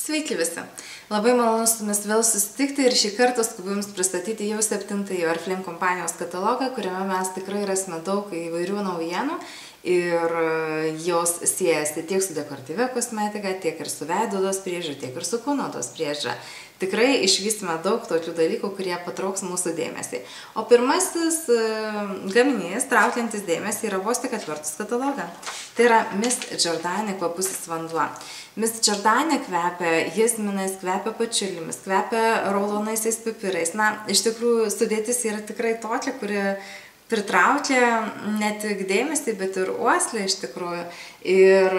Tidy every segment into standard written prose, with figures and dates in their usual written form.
Sveiki visi! Labai malonu su jumis vėl susitikti ir šį kartą skubu jums pristatyti jau 7-ąjį Oriflame kompanijos katalogą, kuriame mes tikrai rasime daug įvairių naujienų ir jos siejasi tiek su dekoratyvia kosmetika, tiek ir su veido odos priežiūra, tiek ir su kūno odos priežiūra. Tikrai išvysime daug tokių dalykų, kurie patrauks mūsų dėmesį. O pirmasis gaminys, traukiantis dėmesį, yra vos tik atvertus katalogą. Tai yra Miss Giordani kvapusis vanduo. Miss Giordani kvepia jazminais, kvepia pačilimis, kvepia raudonaisiais pipirais. Na, iš tikrųjų, sudėtis yra tikrai tokia, kuri pritraukia ne tik dėmesį, bet ir uoslę iš tikrųjų. Ir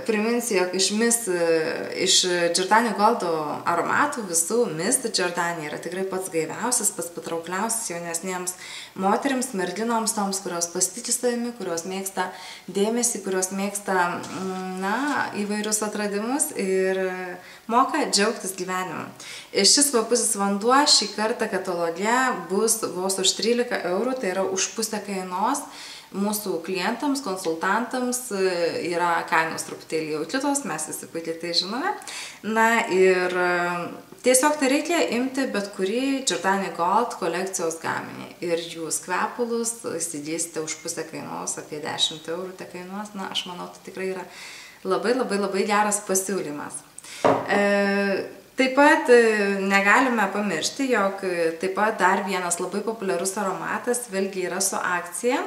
priminsiu, jog iš Giordani Goldo aromatų visų Miss Giordani yra tikrai pats gaiviausias, pats patraukliausias jaunesnėms moterims, merginoms, toms, kurios pasitikė savimi, kurios mėgsta dėmesį, kurios mėgsta įvairius atradimus ir moka džiaugtis gyvenimu. Šis kvapusis vanduo šį kartą kataloge bus vos už 13 eurų, tai yra už pusę kainos. Mūsų klientams, konsultantams yra kainos truputėlį jau kitos, mes visi puikiai tai žinome. Na ir tiesiog tai reikia imti bet kurį Giordani Gold kolekcijos gaminį. Ir jūs kvepalus įsigysite už pusę kainos, apie 10 eurų tai kainuos. Na, aš manau, tai tikrai yra labai geras pasiūlymas. Taip pat negalime pamiršti, jog taip pat dar vienas labai populiarus aromatas vėlgi yra su akcija.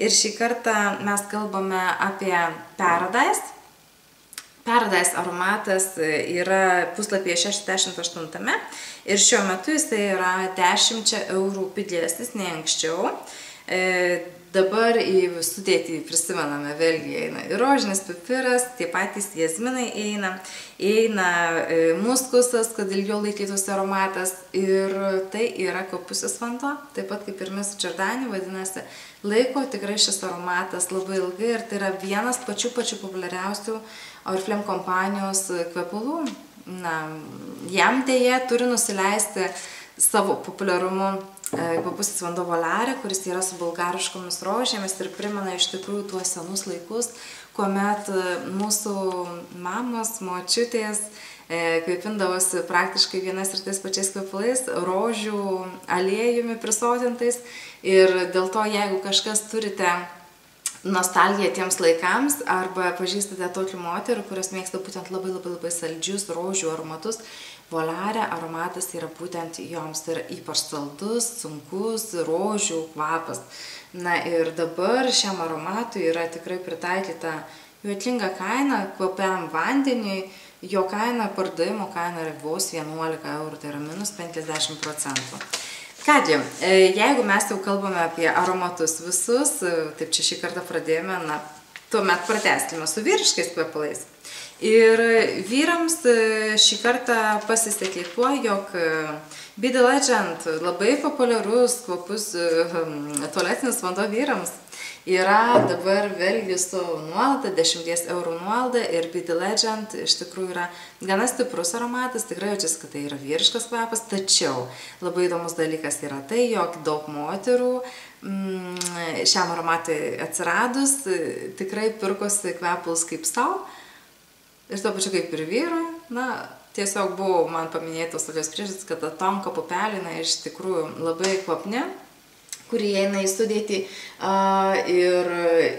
Ir šį kartą mes kalbame apie Paradise. Paradise aromatas yra puslapyje 68 ir šiuo metu jis yra 10 eurų pigesnis nei anksčiau. Dabar į sudėtį prisimename, vėlgi eina ir rožinis pipiras, tie patys jazminai eina muskusas, kad ilgiau laikytųsi aromatas ir tai yra kvapusis vanduo, taip pat kaip ir Miss Giordani, vadinasi, laiko tikrai šis aromatas labai ilgai ir tai yra vienas pačių populiariausių Oriflame kompanijos kvepalų. Na, jam dėja turi nusileisti savo populiarumu kvapusis vanduo Volare, kuris yra su bulgariškomis rožėmis ir primena iš tikrųjų tuos senus laikus, kuomet mūsų mamos, močiutės kvepindavosi praktiškai vienas ir tais pačiais kvepalais, rožių aliejumi prisotintais. Ir dėl to, jeigu kažkas turite nostalgiją tiems laikams arba pažįstate tokių moterų, kurios mėgsta būtent labai saldžius rožių aromatus, Volare aromatas yra būtent joms, tai yra ypač saldus, sunkus rožių kvapas. Na ir dabar šiam aromatui yra tikrai pritaikyta juokinga kaina kvapiam vandeniui, jo kaina, pardavimo kaina yra vos 11 eurų, tai yra minus 50%. Kągi, jeigu mes jau kalbame apie aromatus visus, taip čia šį kartą pradėjome, na, tuomet pratęskime su vyriškais kvepalais. Ir vyrams šį kartą pasisekė tuo, jog Be The Legend, labai populiarus kvapus tualetinis vanduo vyrams, yra dabar vėlgi su nuolaida, 10 eurų nuolaida ir Be The Legend iš tikrųjų yra gana stiprus aromatas, tikrai jaučiasi, kad tai yra vyriškas kvapas, tačiau labai įdomus dalykas yra tai, jog daug moterų šiam aromatui atsiradus tikrai pirkosi kvepalus kaip savo. Ir to pačiu kaip ir vyrui, na, tiesiog buvo man paminėtos tokios priežastys, kad ta tonka pupelė, na, iš tikrųjų labai kvapni, kuri įeina į sudėtį ir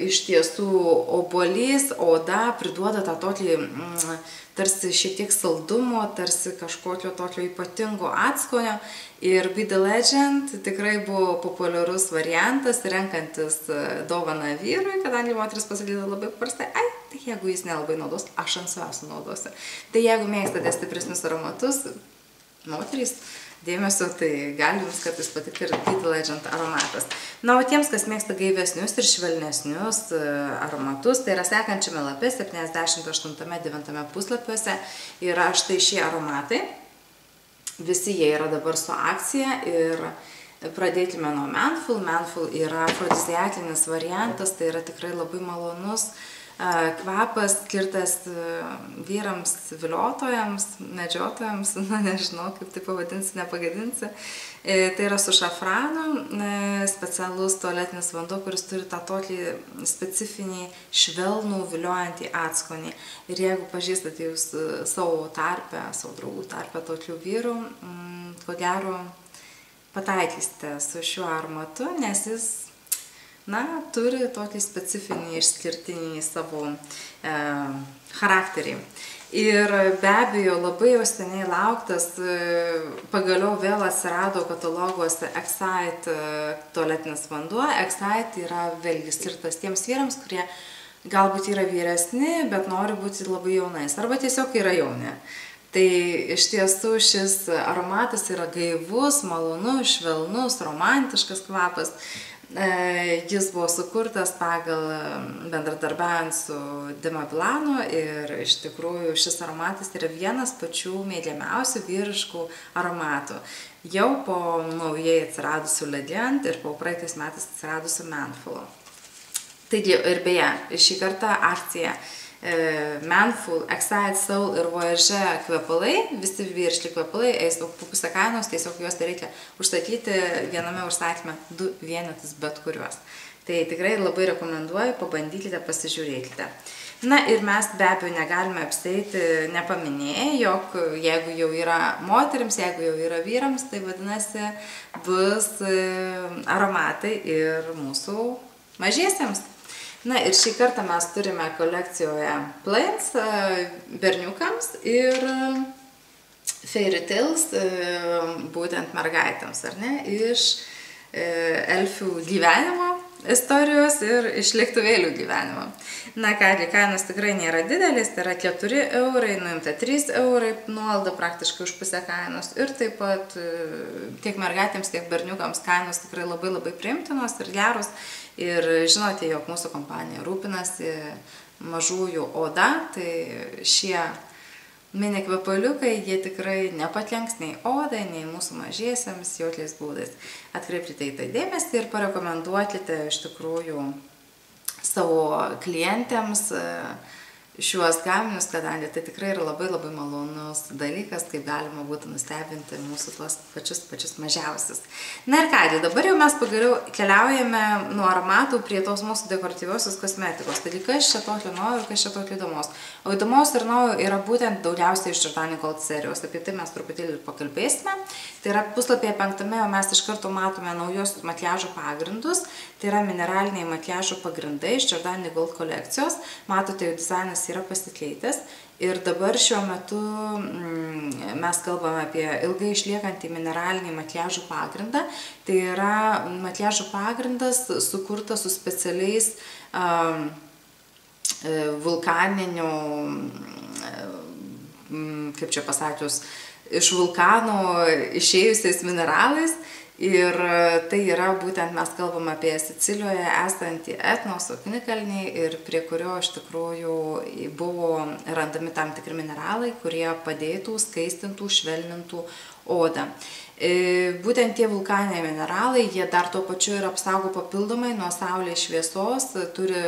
iš tiesų obuolys, oda priduoda tą tokį tarsi šiek tiek saldumo, tarsi kažkokio tokio ypatingo atskonio. Ir Be The Legend tikrai buvo populiarus variantas, renkantis dovaną vyrui, kadangi moteris pasakydavo labai paprastai, tai jeigu jis nelabai naudos, aš ant savęs naudosiu. Tai jeigu mėgstate stipresnius aromatus, moterys dėmesio, tai gali jums kartais patikti ir Be The Legend aromatas. Na, o tiems, kas mėgsta gaivesnius ir švelnesnius aromatus, tai yra sekančiame lape, 78-9 puslapiuose, yra štai šie aromatai. Visi jie yra dabar su akcija ir pradėkime nuo Manful. Manful yra afrodiziakinis variantas, tai yra tikrai labai malonus Kvapas skirtas vyrams viliotojams, medžiotojams, nežinau, kaip tai pavadinsi, nepagadinsi. Tai yra su šafranu, specialus tualetinis vanduo, kuris turi tą tokį specifinį švelnų viliojantį atskonį. Ir jeigu pažįstate jūs savo tarpę, savo draugų tarpę tokių vyrų, ko gero pataikysite su šiuo aromatu, nes jis turi tokį specifinį išskirtinį savo charakterį. Ir be abejo labai jau seniai lauktas, pagaliau vėl atsirado kataloguose Excite tualetinis vanduo. Excite yra vėlgi skirtas tiems vyrams, kurie galbūt yra vyresni, bet nori būti labai jaunais, arba tiesiog yra jauni. Tai iš tiesų šis aromatas yra gaivus, malonus, švelnus, romantiškas kvapas. Jis buvo sukurtas pagal bendradarbiaujant su Dima Bilanu ir iš tikrųjų šis aromatas yra vienas pačių mėgiamiausių vyriškų aromatų. Jau po naujai atsiradusių Legend ir po praeitais metais atsiradusių Manful. Taigi ir beje, šį kartą akcija Manful, Excite, Soul ir Voyage kvepalai, visi vyriški kvepalai eis po pusę kainos, tiesiog juos reikia užstatyti viename užsakyme 2 vienetus bet kuriuos. Tai tikrai labai rekomenduoju, pabandykite, pasižiūrėkite. Na ir mes be abejo negalime apsieiti nepaminėję, jog jeigu jau yra moterims, jeigu jau yra vyrams, tai vadinasi bus aromatai ir mūsų mažiesiems. Na ir šį kartą mes turime kolekcijoje Plains berniukams ir Fairy Tales būtent mergaitėms, ar ne, iš elfių gyvenimo istorijos ir iš lėktuvėlių gyvenimo. Na kągi, kainos tikrai nėra didelis, tai yra 4 eurai, nuimta 3 eurai, nuolaida praktiškai už pusę kainos. Ir taip pat tiek mergaitėms, tiek berniukams kainos tikrai labai priimtinos ir geros. Ir žinote, jog mūsų kompanija rūpinasi mažųjų oda, tai šie mini kvepaliukai, jie tikrai nepakenks nei odai, nei mūsų mažiesiems jokiais būdais. Atkreipkite į tai dėmesį ir parekomenduokite iš tikrųjų savo klientėms šiuos gaminius, kadangi tai tikrai yra labai malonus dalykas, kaip galima būtų nustebinti mūsų tuos pačius mažiausius. Na ir kągi, dabar jau mes pagaliau keliaujame nuo aromatų prie tos mūsų dekoratyviosios kosmetikos. Taigi, kas čia tokio naujo ir kas čia tokio įdomaus? O įdomaus ir naujo yra būtent daugiausiai iš Giordani Gold serijos. Apie tai mes truputėlį pakalbėsime. Tai yra puslapyje 5 mes iš karto matome naujosius makiažo pagrindus. Tai yra mineraliniai makiažo pagrindai iš Giordani Gold kolekcijos. Matote, jų dizainas yra pasikeitęs ir dabar šiuo metu mes kalbame apie ilgai išliekantį mineralinį makiažo pagrindą. Tai yra makiažo pagrindas sukurtas su specialiais vulkaninių, kaip čia pasakius, iš vulkanų išėjusiais mineralais. Ir tai yra būtent, mes kalbame apie Sicilijoje esantį Etnos ugnikalnį ir prie kurio iš tikrųjų buvo randami tam tikri mineralai, kurie padėtų, skaistintų, švelnintų odą. Būtent tie vulkaniniai mineralai, jie dar tuo pačiu ir apsaugo papildomai nuo saulės šviesos, turi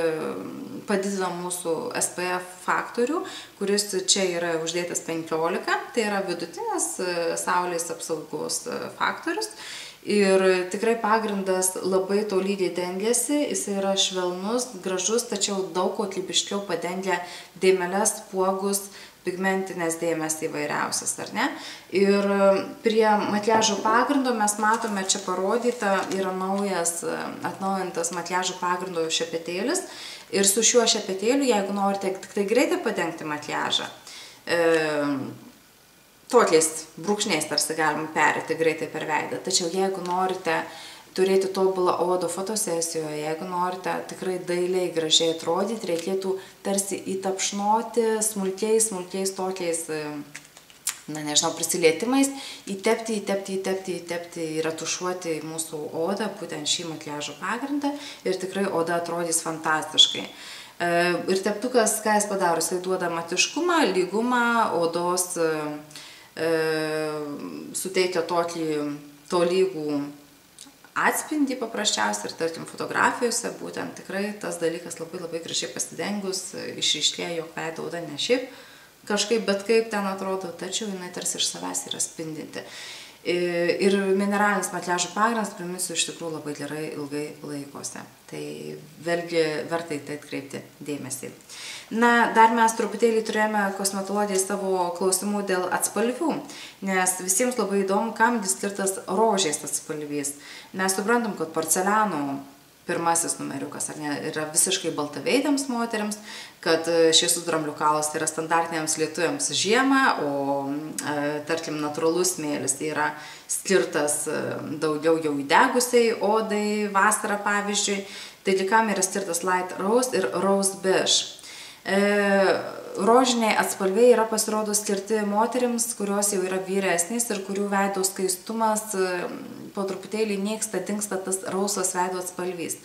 padidina mūsų SPF faktorių, kuris čia yra uždėtas 15, tai yra vidutinis saulės apsaugos faktorius. Ir tikrai pagrindas labai tolygiai dengiasi, jis yra švelnus, gražus, tačiau daug kokybiškiau padengia dėmeles, puogus, pigmentinės dėmes įvairiausias, ar ne? Ir prie makiažo pagrindo mes matome, čia parodyta, yra naujas atnaujintas makiažo pagrindo šepetėlis. Ir su šiuo šepetėliu, jeigu norite tik tai greitai padengti makiažą, tokiais brūkšniais tarsi galima perėti greitai per veidą. Tačiau jeigu norite turėti tobulą odą fotosesijoje, jeigu norite tikrai dailiai, gražiai atrodyti, reikėtų tarsi įtapšnoti smulkiais tokiais, nežinau, prisilietimais, įtepti ir atušuoti mūsų odą, būtent šį makiažo pagrindą ir tikrai oda atrodys fantastiškai. Ir teptukas, ką jis padaro, jis duoda matiškumą, lygumą, odos suteikia tokį tolygų atspindį paprasčiausiai ir, tarkim, fotografijose būtent tikrai tas dalykas labai gražiai pasidengus, išryškėja, jog veido oda ne šiaip kažkaip, bet kaip ten atrodo, tačiau jinai tarsi iš savęs yra spindinti. Ir mineralinis makiažo pagrindas, priminsiu, iš tikrųjų labai gerai ilgai laikosi. Tai vėlgi verta į tai atkreipti dėmesį. Na, dar mes truputėlį turėjome kosmetologijai savo klausimų dėl atspalvių, nes visiems labai įdomu, kam skirtas rožės atspalvys. Mes suprantam, kad porceliano pirmasis numeriukas yra visiškai baltaveidėms moteriams, kad šviesus dramblių kaulas yra standartiniams lietuviams žiemą, o tarkim natūralus smėlis yra skirtas daugiau jau įdegusiai odai vasarą pavyzdžiui. Taigi kam yra skirtas light rose ir rose beige. Rožiniai atspalviai yra pasirodo skirti moterims, kurios jau yra vyresnės ir kurių veido skaistumas po truputėlį nyksta, dingsta tas rausvas veido atspalvys.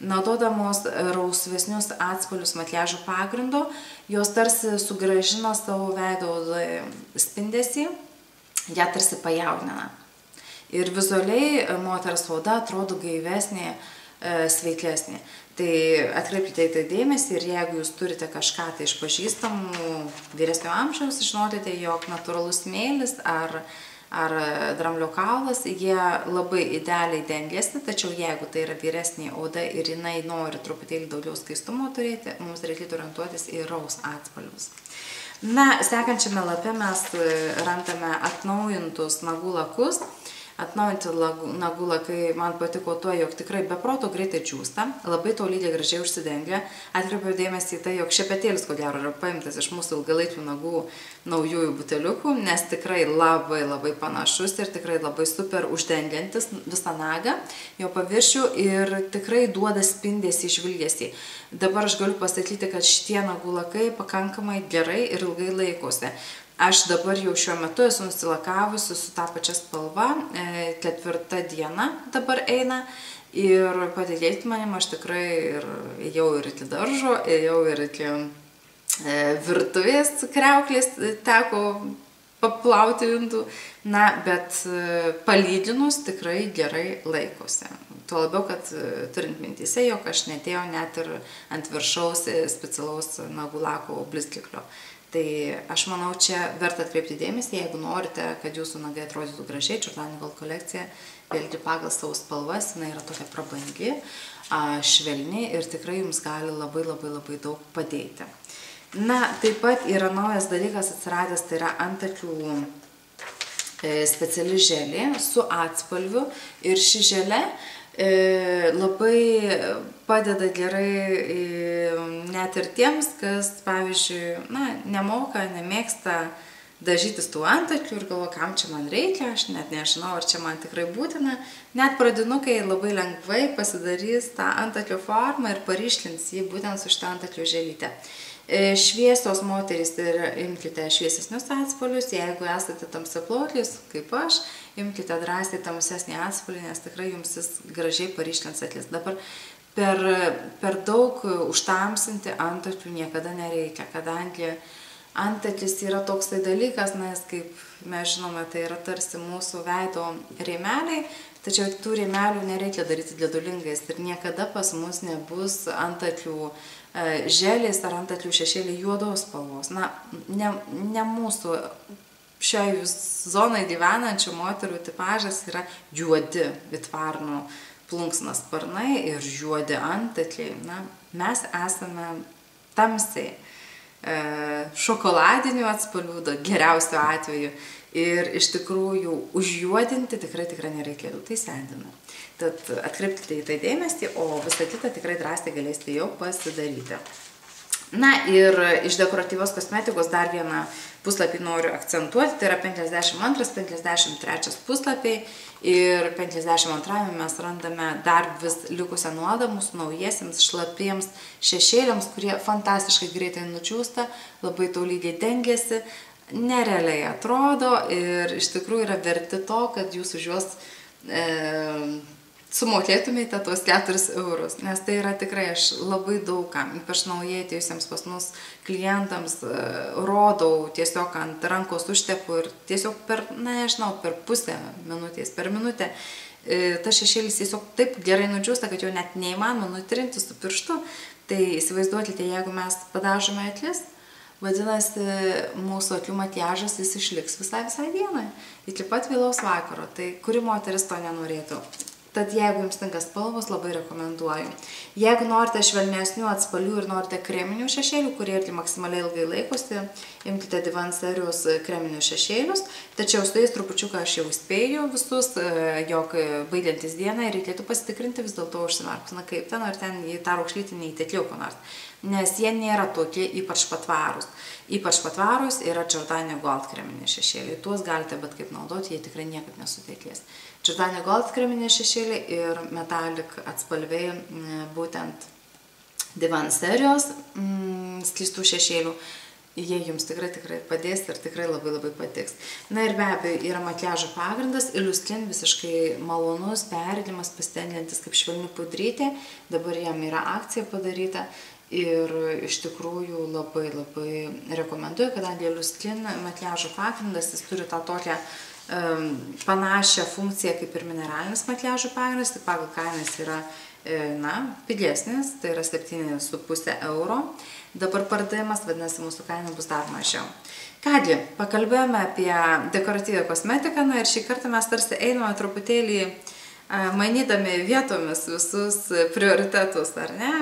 Naudodamos rausvesnius atspalvius makiažo pagrindo, jos tarsi sugrąžina savo veido spindesį, ją tarsi pajaunina. Ir vizualiai moters oda atrodo gaivesnė, sveiklesnė. Tai atkreipkite į tai dėmesį ir jeigu jūs turite kažką tai iš pažįstamų vyresnio amžiaus, žinokite, jog natūralus smėlis ar dramblio kaulas, jie labai idealiai dengiasi, tačiau jeigu tai yra vyresnė oda ir jinai nori truputėlį daugiau skaistumo turėti, mums reikėtų orientuotis į raus atspalvius. Na, sekančiame lape mes randame atnaujintus nagų lakus. Atnaujinti nagų lakai man patiko tuo, jog tikrai be proto greitai džiūsta, labai tolygiai gražiai užsidengia. Atkreipiau dėmesį į tai, jog šepetėlis ko gero yra paimtas iš mūsų ilgalaikių nagų naujųjų buteliukų, nes tikrai labai panašus ir tikrai labai super uždengiantis visą nagą, jo paviršių ir tikrai duoda spindesį žvilgesį. Dabar aš galiu pasakyti, kad šitie nagų lakai pakankamai gerai ir ilgai laikosi. Aš dabar jau šiuo metu esu nusilakavusi su tą pačią spalvą, 4. diena dabar eina ir patikėkit manim, aš tikrai ėjau ir iki daržo, ėjau ir iki virtuvės kriauklės, teko paplauti indų, na, bet palyginus tikrai gerai laikosi. Tuo labiau, kad turint mintyse, jog aš netėjau net ir ant viršaus specialaus nagų lako blizgiklio. Tai aš manau, čia verta atkreipti dėmesį, jeigu norite, kad jūsų nagai atrodytų gražiai, Giordani Gold kolekcija, vėlgi pagal savo spalvas, jinai yra tokia prabangi, švelni ir tikrai jums gali labai daug padėti. Na, taip pat yra naujas dalykas atsiradęs, tai yra antakių speciali želė su atspalviu ir ši želė labai padeda gerai net ir tiems, kas, pavyzdžiui, nemoka, nemėgsta dažytis tų antakių ir galvo, kam čia man reikia, aš net nežinau, ar čia man tikrai būtina. Net pradinukai labai lengvai pasidarys tą antakio formą ir paryškins jį būtent su šitą antakio želytę. Šviesios moterys, tai imkite šviesesnius atspalvius, jeigu esate tamsiaplaukis, kaip aš, imkite drąsiai tamsesnį atspalvį, nes tikrai jums jis gražiai paryškins akis. Dabar per daug užtamsinti antakių niekada nereikia, kadangi antakis yra toksai dalykas, nes kaip mes žinome, tai yra tarsi mūsų veido rėmeliai, tačiau tų rėmelių nereikia daryti gedulingais ir niekada pas mus nebus antakių želės ar antakių šešėliai juodos spalvos. Na, ne mūsų šiai zonai gyvenančių moterų tipažas yra juodi vitvarnų plunksnos sparnai ir juodi antakiai. Na, mes esame tamsiai šokoladinių atspalvių, geriausiu atveju. Ir iš tikrųjų užjuodinti tikrai nereikėtų, tai sendina. Tad atkreipkite į tai dėmesį, o visą kitą tikrai drąsiai galėsite jau pasidaryti. Na ir iš dekoratyvios kosmetikos dar vieną puslapį noriu akcentuoti, tai yra 52-53 puslapiai ir 52 mes randame dar vis likusią nuodą mūsų naujiesiems šlapiems šešėliams, kurie fantastiškai greitai nudžiūsta, labai tolygiai dengiasi, nerealiai atrodo ir iš tikrųjų yra verti to, kad jūs už juos sumokėtumėte tuos 4 eurus, nes tai yra tikrai aš labai daugam, ypač naujai atėjusiems pas mus klientams rodau tiesiog ant rankos užtepu ir tiesiog per pusę minutės, per minutę tas šešėlis tiesiog taip gerai nudžiūsta, kad jau net neįmanoma nutrinti su pirštu. Tai įsivaizduokite, jeigu mes padažome akis, vadinasi, mūsų akių makiažas jis išliks visai dienai, iki pat vėlaus vakaro. Tai kuri moteris to nenorėtų? Tad jeigu jums tinka spalvos, labai rekomenduoju. Jeigu norite švelnesnių atspalvių ir norite kreminių šešėlių, kurie irgi maksimaliai ilgai laikosi, imkite Divan serijos kreminius šešėlius. Tačiau su jais trupučiuką aš jau spėju visus, jog baigiantis dieną reikėtų pasitikrinti vis dėlto užsimerkus. Na kaip ten, ar ten į tą raukšlytį neįtekliau ko nors. Nes jie nėra tokie ypač patvarūs. Ypač patvarūs yra Giordani Gold kreminiai šešėliai. Tuos galite bet kaip naudoti, jie tikrai niekaip nesutekės. Giordani Gold kreminiai šešėliai ir Metallic atspalviai būtent Divan serijos skystų šešėlių. Jie jums tikrai padės ir tikrai labai patiks. Na ir be abejo yra makiažo pagrindas, Illuskin visiškai malonus, perėjimas, pasitengiantis kaip švelni pudrytė. Dabar jam yra akcija padaryta. Ir iš tikrųjų labai rekomenduoju, kadangi Illuskin makiažo pagrindas, jis turi tą tokią panašią funkciją kaip ir mineralinis makiažo pagrindas, tik pagal kainas yra pigesnis, tai yra 7,5 €. Dabar pardavimas, vadinasi, mūsų kaina bus dar mažiau. Kągi, pakalbėjome apie dekoratyvią kosmetiką, na ir šį kartą mes tarsi einame truputėlį mainydami vietomis visus prioritetus, ar ne?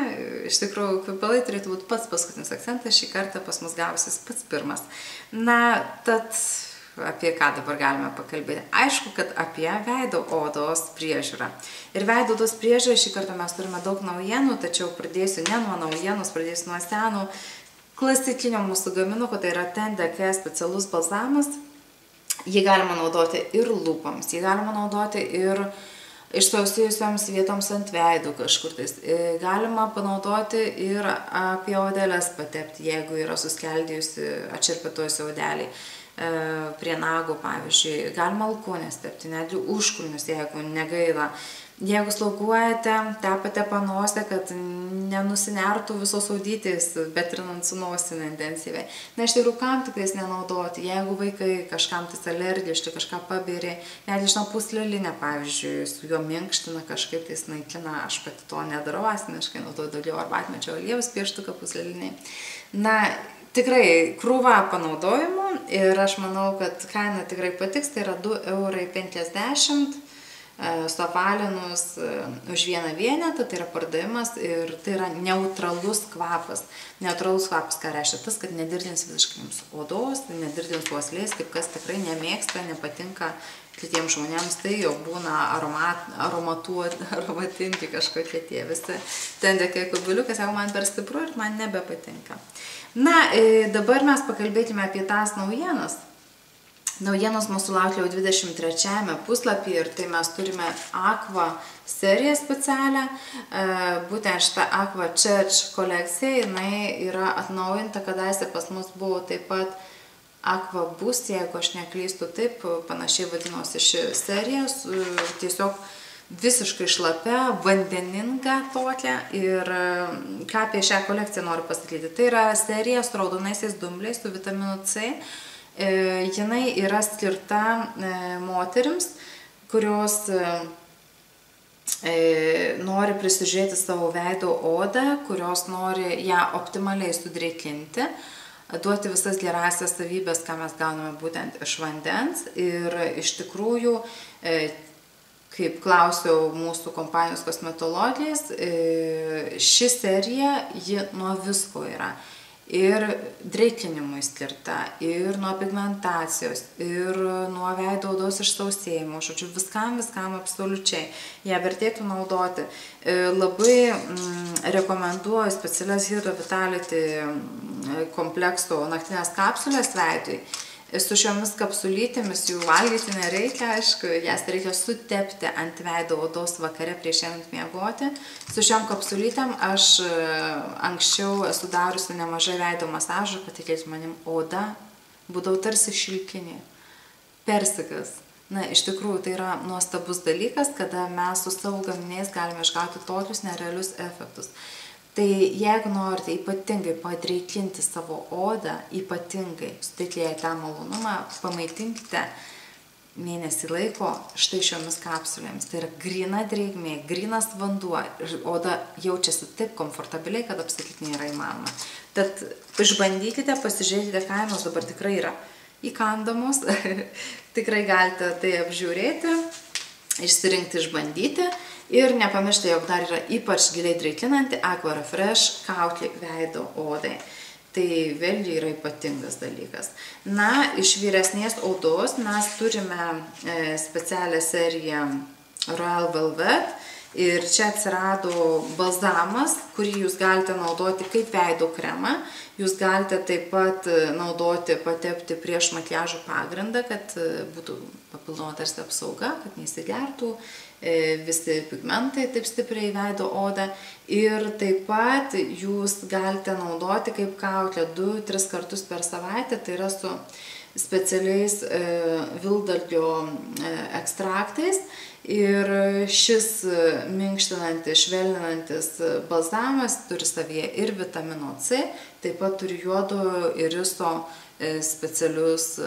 Iš tikrųjų, kvepalai turėtų būti pats paskutinis akcentas, šį kartą pas mus gausis pats pirmas. Na, tad apie ką dabar galime pakalbėti? Aišku, kad apie veido odos priežiūrą. Ir veido odos priežiūrą šį kartą mes turime daug naujienų, tačiau pradėsiu ne nuo naujienos, pradėsiu nuo senų klasikinio mūsų gaminukų, tai yra Tendeke specialus balzamas. Jį galima naudoti ir lūpoms, jį galima naudoti ir išsausėjusioms vietoms ant veidų kažkur tais. Galima panaudoti ir apie odelės patepti, jeigu yra suskeldėjusi atšerpetuojusi odeliai prie nagų, pavyzdžiui. Galima alkūnės tepti, netgi užkulnius, jeigu negaila. Jeigu slauguojate, tepate panosę, kad nenusinertų visos audytės, bet trinant su nosinė intensyviai. Na, iš tikrųjų, kam tikrais nenaudoti, jeigu vaikai kažkam tais alergiški, kažką pabėrė, net žinau, puslelinę, pavyzdžiui, su juo minkština, kažkaip tais naikina, aš pati to nedarau asmeniškai, naudoju daugiau arbatmedžio aliejaus pieštuką pusleliniai. Na, tikrai krūva panaudojimų ir aš manau, kad kaina tikrai patiks, tai yra 2,50 € suapvalinus už vieną vienetą, tai yra pardavimas ir tai yra neutralus kvapas. Neutralus kvapas, ką reiškia tas, kad nedirdins visiškai jums odos, nedirdins uoslės, kaip kas tikrai nemėgsta, nepatinka kitiems žmonėms, tai jau būna aromatinti kažkokie tie visi Tendeke kubiliukas, jau man per stipru ir man nebepatinka. Na, dabar mes pakalbėkime apie tas naujienas. Naujienos mūsų laukia jau 23 puslapyje ir tai mes turime Aqua seriją specialią. Būtent šitą Aqua Church kolekcija, jinai yra atnaujinta, kadaise pas mus buvo taip pat Aqua Boost, jeigu aš neklystu, taip panašiai vadinosi ši serija, tiesiog visiškai šlapia, vandeninga tokia. Ir ką apie šią kolekciją noriu pasakyti, tai yra serija su raudonaisiais dumbliais, su vitaminu C. Jinai yra skirta moterims, kurios nori prisižiūrėti savo veido odą, kurios nori ją optimaliai sudrėkinti, duoti visas gerasias savybės, ką mes gauname būtent iš vandens. Ir iš tikrųjų, kaip klausiau mūsų kompanijos kosmetologės, ši serija, ji nuo visko yra. Ir drėkinimui skirta, ir nuo pigmentacijos, ir nuo veido odos išsausėjimo, žodžiu, viskam absoliučiai. Ją vertėtų naudoti. Labai rekomenduoju specialias Hydro Vitality komplekso naktinės kapsulės veidui. Su šiomis kapsulytėmis jų valgyti nereikia, aišku, jas reikia sutepti ant veido odos vakare prieš einant miegoti. Su šiom kapsulytėm aš anksčiau esu dariusi nemažai veido masažų, patikėti manim, oda būdavo tarsi šilkinė, persikas. Na, iš tikrųjų, tai yra nuostabus dalykas, kada mes su savo gaminiais galime išgauti tokius nerealius efektus. Tai jeigu norite ypatingai padrėkinti savo odą, ypatingai suteikti jai tą malonumą, pamaitinkite mėnesį laiko štai šiomis kapsulėmis. Tai yra gryna drėgmė, grynas vanduo, oda jaučiasi taip komfortabiliai, kad apsakyti nėra įmanoma. Tad išbandykite, pasižiūrėkite, kainos dabar tikrai yra įkandamos, tikrai galite tai apžiūrėti, išsirinkti, išbandyti ir nepamiršti, jog dar yra ypač giliai drėkinanti Aqua Refresh kauklė veido odai. Tai vėlgi yra ypatingas dalykas. Na, iš vyresnės odos mes turime specialią seriją Royal Velvet ir čia atsirado balzamas, kurį jūs galite naudoti kaip veido kremą. Jūs galite taip pat naudoti, patepti prieš makiažo pagrindą, kad būtų papildoma tarsi apsauga, kad neįsigertų visi pigmentai taip stipriai veido odą. Ir taip pat jūs galite naudoti kaip kauklę 2-3 kartus per savaitę, tai yra su specialiais vilkdalgio ekstraktais. Ir šis minkštinantis, švelninantis balzamas turi savyje ir vitamino C, taip pat turi juodo iriso specialius,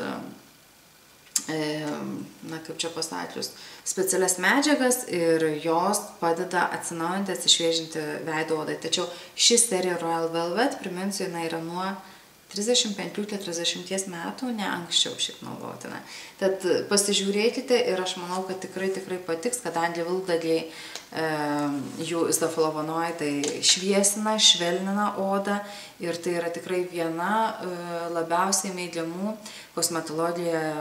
na kaip čia pasakius, specialias medžiagas ir jos padeda atsinaujinti, atsišviežinti veido odai. Tačiau ši serija Royal Velvet, priminsiu, jinai yra nuo 35-40 metų, ne anksčiau šiaip naudotina. Tad pasižiūrėkite ir aš manau, kad tikrai patiks, kadangi vilkdalgiai jų izoflavonoidai šviesina, švelnina odą ir tai yra tikrai viena labiausiai mėgiamų kosmetologijoje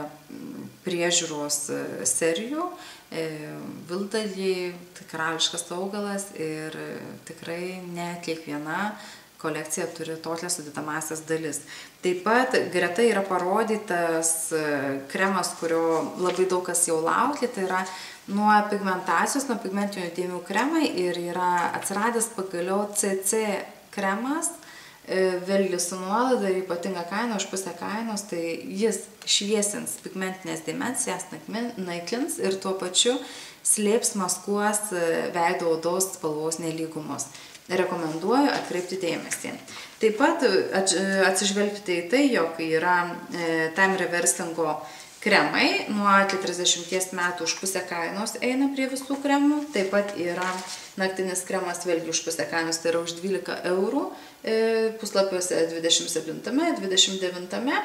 priežiūros serijų. Vilkdalgiai tai karališkas augalas ir tikrai ne kiekviena kolekcija turi tokias sudedamąsias dalis. Taip pat greta yra parodytas kremas, kurio labai daug kas jau laukia, tai yra nuo pigmentacijos, nuo pigmentinių dėmių kremai ir yra atsiradęs pagaliau CC kremas, vėlgi su nuolaida ir ypatinga kaina, už pusę kainos, tai jis šviesins pigmentinės dėmes, jas naikins ir tuo pačiu slėps, maskuos veido odos spalvos nelygumus. Rekomenduoju atkreipti dėmesį. Taip pat atsižvelgti į tai, jog yra time reversingo kremai, nuo 40 metų už pusę kainos eina prie visų kremų. Taip pat yra naktinis kremas vėlgi už pusę kainos, tai yra už 12 eurų, puslapiuose 27-29.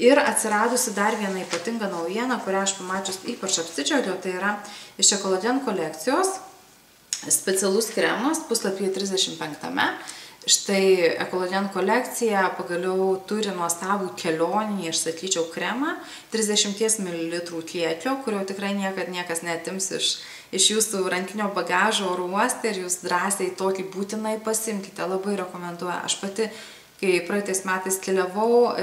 Ir atsiradusi dar viena ypatinga naujiena, kurią aš pamačius ypač apsidžiaugiau, tai yra iš Ecologen kolekcijos specialus kremas, puslapyje 35. Štai Ecologen kolekcija pagaliau turi nuostabų kelioninį, aš sakyčiau, kremą, 30 ml kiekio, kurio tikrai niekas neatims iš jūsų rankinio bagažo oro uoste ir jūs drąsiai tokį būtinai pasimkite, labai rekomenduoju. Aš pati, kai praeitais metais keliavau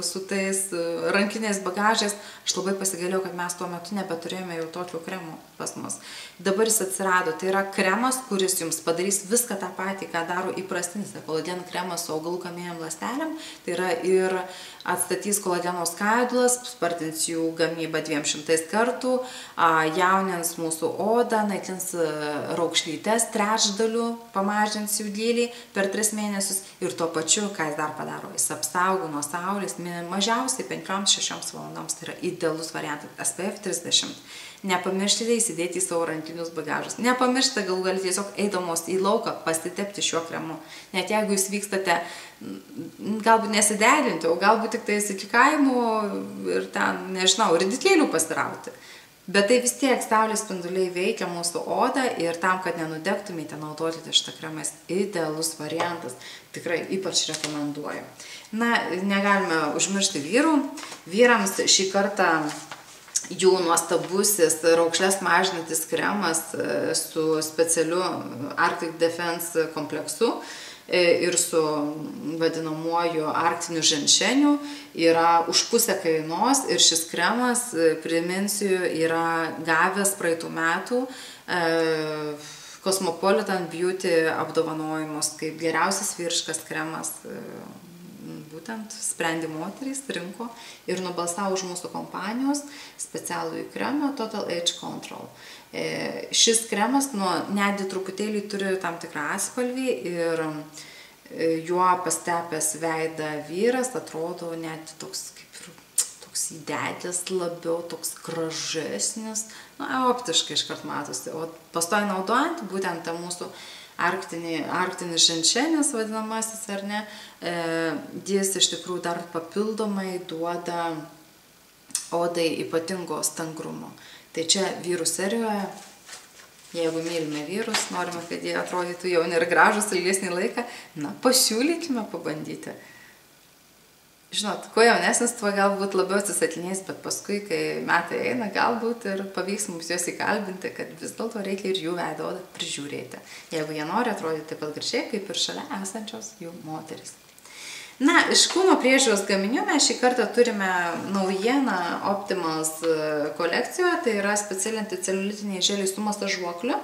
su tais rankiniais bagažais, aš labai pasigailėjau, kad mes tuo metu nebeturėjome jau tokių kremų pas mus. Dabar jis atsirado. Tai yra kremas, kuris jums padarys viską tą patį, ką daro įprastinis Ecologen kremas su augalų kamieniniam ląstelėm. Tai yra ir atstatys kolageno skaidulas, spartins jų gamybą 200 kartų, jaunins mūsų odą, naikins raukšlytes trečdaliu, pamažins jų gylį per 3 mėnesius ir tuo pačiu, ką jis dar padaro, jis apsaugo nuo saulės mažiausiai 5-6 valandoms. Tai yra idealus variantas, SPF 30. Nepamirškite įsidėti į savo rankinius bagažus. Nepamirškite galų gali tiesiog eidamos į lauką pasitepti šiuo kremu. Net jeigu jūs vykstate, galbūt nesiderinti, o galbūt tik tais iki kaimų ir ten, nežinau, ridikėlių pasirauti. Bet tai vis tiek saulės spinduliai veikia mūsų odą ir tam, kad nenudegtumėte, naudokite šitą kremą, idealus variantas. Tikrai ypač rekomenduoju. Na, negalime užmiršti vyrų. Vyrams šį kartą jų nuostabusis raukšles mažinantis kremas su specialiu Arctic Defense kompleksu ir su vadinamuoju arktiniu ženšeniu yra už pusę kainos ir šis kremas, priminsiu, yra gavęs praeitų metų Cosmopolitan Beauty apdovanojimus kaip geriausias vyriškas kremas. Būtent sprendė moterys, rinko ir nubalsavo už mūsų kompanijos specialųjį kremą Total Age Control. Šis kremas netgi truputėlį turi tam tikrą atspalvį ir juo pastepęs veidą vyras atrodo net toks toks įdedęs labiau, toks gražesnis, na, optiškai iškart matosi. O pastoviai naudojant, būtent tą mūsų arktinis ženšenis vadinamasis, ar ne, jis iš tikrųjų dar papildomai duoda odai ypatingo stangrumo. Tai čia vyrų serijoje, jeigu mylime vyrus, norime, kad jie atrodytų jauni ir gražus ilgesnį laiką, na, pasiūlykime pabandyti. Žinot, kuo jaunesnis, tuo galbūt labiau atsisatinės, bet paskui, kai metai eina, galbūt ir pavyks mums juos įkalbinti, kad vis dėlto reikia ir jų veido odą prižiūrėti. Jeigu jie nori atrodyti taip pat gražiai, kaip ir šalia esančios jų moterys. Na, iš kūno priežiūros gaminių mes šį kartą turime naujieną Optimals kolekcijoje, tai yra speciali anticeliulitiniai želiai su masažuokliu.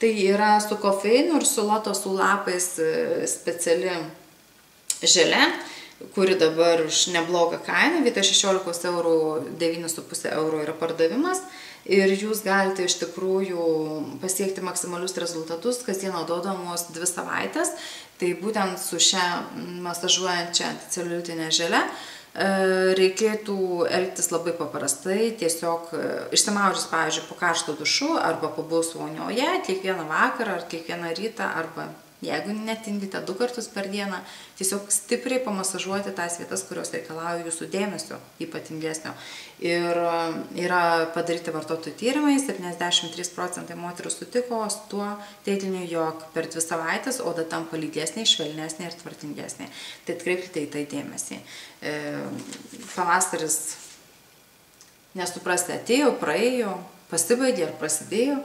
Tai yra su kofeinu ir su lotosų lapais speciali želė, kuri dabar už neblogą kainą, vietoj 16 eurų 9,5 eurų yra pardavimas. Ir jūs galite iš tikrųjų pasiekti maksimalius rezultatus, kasdien naudodamos 2 savaitės. Tai būtent su šią masažuojančią anticeliulitinę želę reikėtų elgtis labai paprastai, tiesiog išsimaudžius, pavyzdžiui, po karšto dušu arba pabuvus vonioje kiekvieną vakarą ar kiekvieną rytą arba jeigu netingite 2 kartus per dieną, tiesiog stipriai pamasažuoti tas vietas, kurios reikalauja jūsų dėmesio ypatingesnio. Ir yra padaryti vartotojų tyrimai, 73% moterų sutiko su tuo teiginiu, jog per 2 savaitės oda tampa lygesnė, švelnesnė ir tvartingesnė. Tai atkreipkite į tai dėmesį. Pavasaris, nesuprasti, atėjo, praėjo, pasibaigė ar prasidėjo,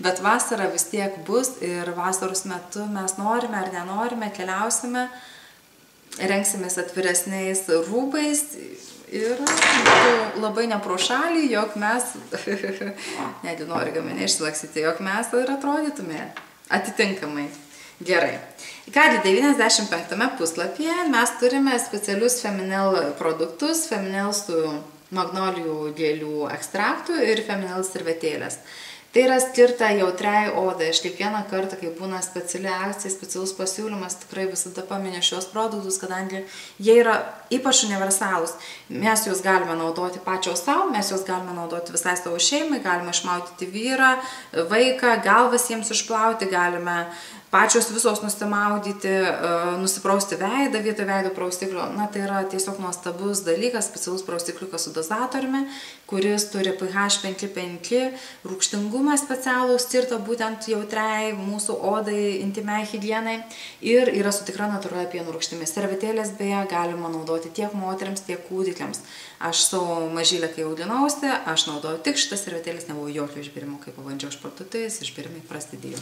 bet vasara vis tiek bus ir vasaros metu mes norime ar nenorime, keliausime, rengsimės atviresniais rūbais ir labai nepro šalį, jog mes, netgi nori gaminė išsilaksyti, jog mes ir atrodytume atitinkamai. Gerai. Kągi, 95 puslapyje mes turime specialius Feminel produktus, Feminel su magnolijų gėlių ekstraktų ir Feminel servetėlės. Tai yra skirta jautriai odai. Aš kiekvieną kartą, kai būna speciali akcija, specialus pasiūlymas, tikrai visada paminiu šios produktus, kadangi jie yra ypač universalūs. Mes juos galime naudoti pačios savo, mes juos galime naudoti visai savo šeimai, galime išmaudyti vyrą, vaiką, galvas jiems išplauti, galime pačios visos nusimaudyti, nusiprausti veidą vietoj veido praustiklio. Na, tai yra tiesiog nuostabus dalykas, specialus praustikliukas su dozatoriumi, kuris turi pH 5,5, rūgštingumą specialų, skirtą būtent jautriai mūsų odai, intimiai higienai ir yra su tikra natūralia pieno rūgštimi. Servetėlės beje galima naudoti tiek moteriams, tiek kūdikiams. Aš savo mažylę, kai auginausi, aš naudojau tik šitas servetėlės, nebuvo jokio išbirimo, kai pabandžiau iš parduotuvės, išbirimai prasidėjo.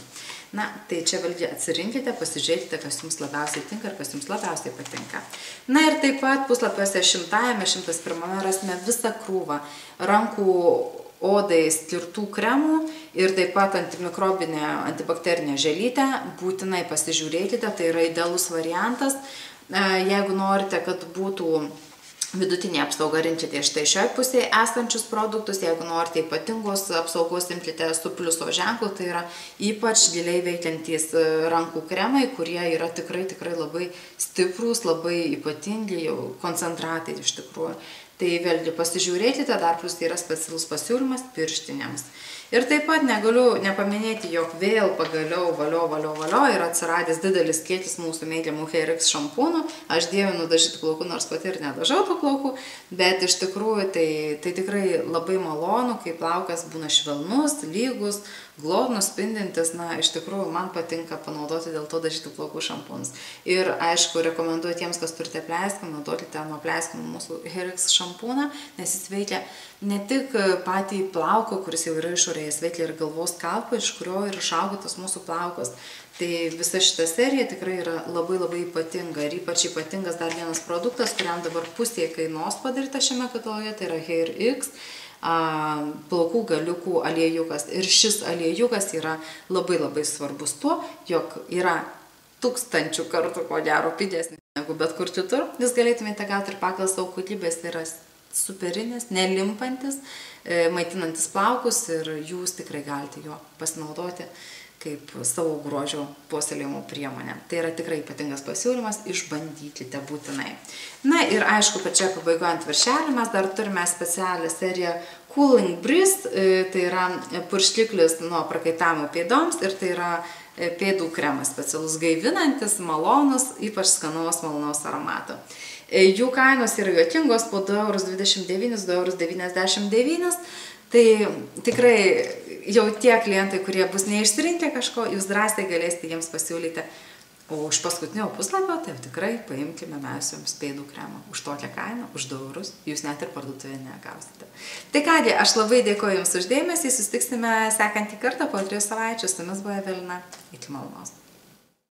Na, tai čia vėlgi atsirinkite, pasižiūrėkite, kas jums labiausiai tinka ir kas jums labiausiai patinka. Na ir taip pat puslapiuose 100-ame, 101 rasime visą krūvą rankų odai skirtų kremų ir taip pat antimikrobinę, antibakterinę želytę. Būtinai pasižiūrėkite, tai yra idealus variantas. Jeigu norite, kad būtų vidutinė apsauga, rinkite štai šioje pusėje esančius produktus. Jeigu norite ypatingos apsaugos, imkite su pliuso ženklu, tai yra ypač giliai veikiantys rankų kremai, kurie yra tikrai labai stiprūs, labai ypatingi, jau koncentratai iš tikrųjų. Tai vėlgi pasižiūrėkite, dar plus tai yra specialus pasiūlymas pirštinėms. Ir taip pat negaliu nepaminėti, jog vėl pagaliau valio yra atsiradęs didelis kiekis mūsų mėgiamų HairX šampūnų. Aš dievinu dažyti plaukų, nors pati ir nedažau tų plaukų, bet iš tikrųjų tai tikrai labai malonu, kai plaukas būna švelnus, lygus, glotnus, spindintis. Na, iš tikrųjų man patinka panaudoti dėl to dažyti plaukų šampūnus. Ir aišku, rekomenduoju tiems, kas turite pleiską, naudokite nuo pleiskimų mūsų HairX šampūną, nes jis veikia ne tik patį plauką, kuris jau yra išorėje, jis veikia ir galvos kalpą, iš kurio ir išaugotas mūsų plaukas. Tai visa šita serija tikrai yra labai ypatinga. Ir ypač ypatingas dar vienas produktas, kuriam dabar pusė kainos padaryta šiame kataloge, tai yra HairX plaukų galiukų aliejukas. Ir šis aliejukas yra labai svarbus tuo, jog yra 1000 kartų ko gero pigesnis negu bet kur kitur. Jūs galėtumėte gauti ir pagal savo kokybės, tai yra superinis, nelimpantis, maitinantis plaukus ir jūs tikrai galite jo pasinaudoti kaip savo grožio puoselėjimo priemonę. Tai yra tikrai ypatingas pasiūlymas, išbandykite būtinai. Na ir aišku, pačioje pabaigoje ant viršelio mes dar turime specialią seriją Cooling Breeze, tai yra purškiklis nuo prakaitavimo pėdoms ir tai yra pėdų kremas specialus gaivinantis, malonus, ypač skanaus malonaus aromato. Jų kainos yra juokingos po 2,29 €, 2,99 €. Tai tikrai jau tie klientai, kurie bus neišsirinkę kažko, jūs drąsiai galėsite jiems pasiūlyti. O už paskutinio puslapio, tai tikrai paimkime mes jums pėdų kremą. Už tokią kainą, už 2 € jūs net ir parduotuvėje negausite. Tai kągi, aš labai dėkoju jums už dėmesį, susitiksime sekantį kartą po 3 savaičių. Su jumis buvo Evelina. Iki malonaus.